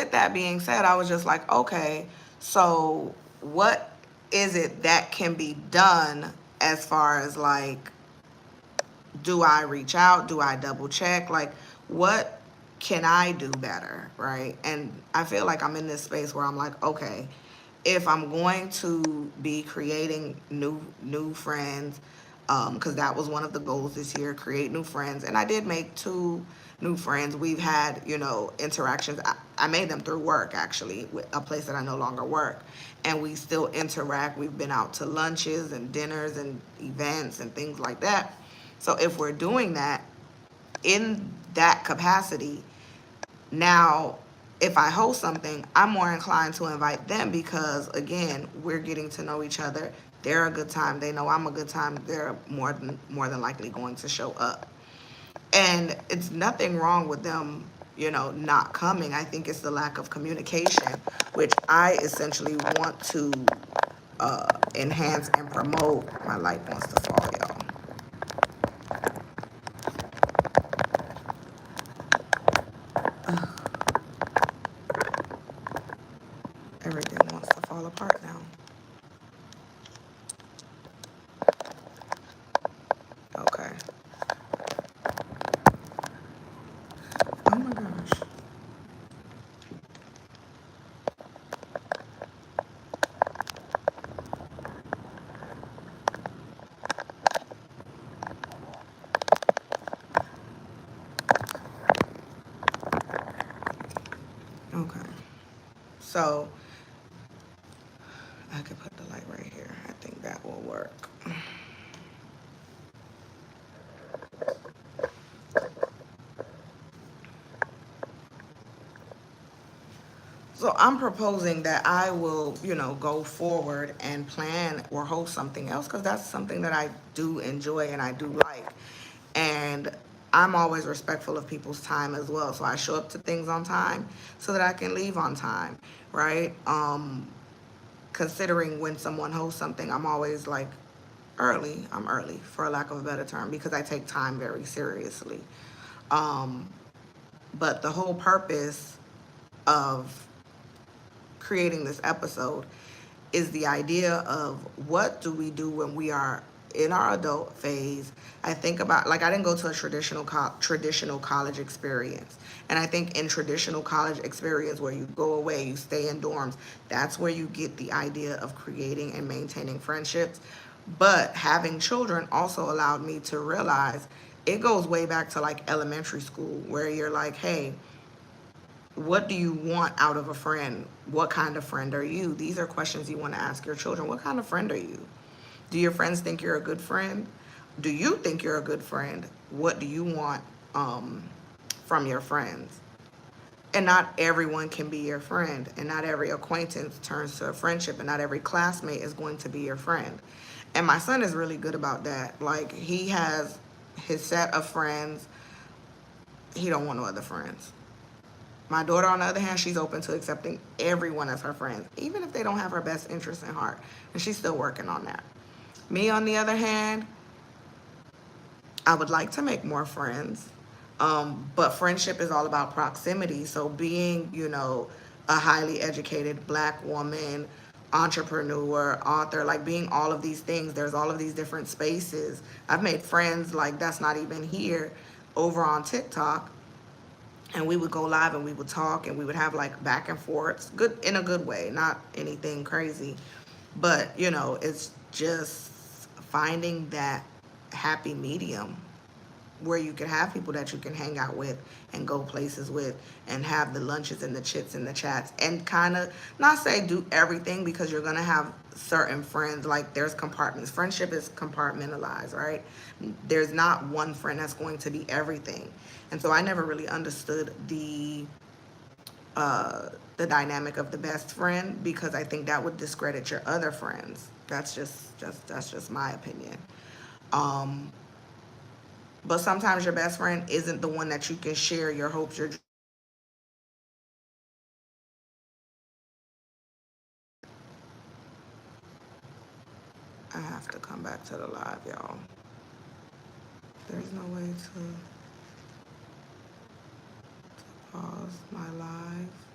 with that being said, I was just like, okay, so what is it that can be done as far as like, do I reach out? Do I double check? Like, what can I do better? Right. And I feel like I'm in this space where I'm like, okay, if I'm going to be creating new friends, because that was one of the goals this year, create new friends. And I did make two new friends. We've had, interactions. I made them through work, actually, with a place that I no longer work. And we still interact. We've been out to lunches and dinners and events and things like that. So if we're doing that in that capacity, now if I host something, I'm more inclined to invite them because again, we're getting to know each other. They're a good time. They know I'm a good time. They're more than likely going to show up. And it's nothing wrong with them, not coming. I think it's the lack of communication, which I essentially want to enhance and promote. My light wants to fall, y'all. Everything wants to fall apart now. Okay. Oh my gosh. Okay. So I could put the light right here. I think that will work. So I'm proposing that I will, go forward and plan or host something else because that's something that I do enjoy and I do like. And I'm always respectful of people's time as well. So I show up to things on time so that I can leave on time, right? Considering when someone hosts something, I'm always like early. I'm early, for a lack of a better term, because I take time very seriously. Um, but the whole purpose of creating this episode is the idea of what do we do when we are in our adult phase. I think about, like, I didn't go to a traditional college experience, and I think in traditional college experience where you go away, you stay in dorms, that's where you get the idea of creating and maintaining friendships. But having children also allowed me to realize it goes way back to like elementary school where you're like, hey, what do you want out of a friend? What kind of friend are you? These are questions you want to ask your children. What kind of friend are you? Do your friends think you're a good friend? Do you think you're a good friend? What do you want from your friends? And not everyone can be your friend, and not every acquaintance turns to a friendship, and not every classmate is going to be your friend. And my son is really good about that. Like, he has his set of friends. He don't want no other friends. My daughter, on the other hand, she's open to accepting everyone as her friend, even if they don't have her best interest in heart. And she's still working on that. Me, on the other hand, I would like to make more friends. But friendship is all about proximity. So being, a highly educated black woman, entrepreneur, author, like being all of these things, there's all of these different spaces. I've made friends like that's not even here over on TikTok, and we would go live and we would talk and we would have like back and forths, good in a good way, not anything crazy. But it's just finding that happy medium where you can have people that you can hang out with and go places with and have the lunches and the chits and the chats and kind of not say do everything, because you're going to have certain friends, like there's compartments. Friendship is compartmentalized, right? There's not one friend that's going to be everything. And so I never really understood the dynamic of the best friend, because I think that would discredit your other friends. That's just my opinion. Um, but sometimes your best friend isn't the one that you can share your hopes, your I have to come back to the live, y'all. There's no way to pause my live.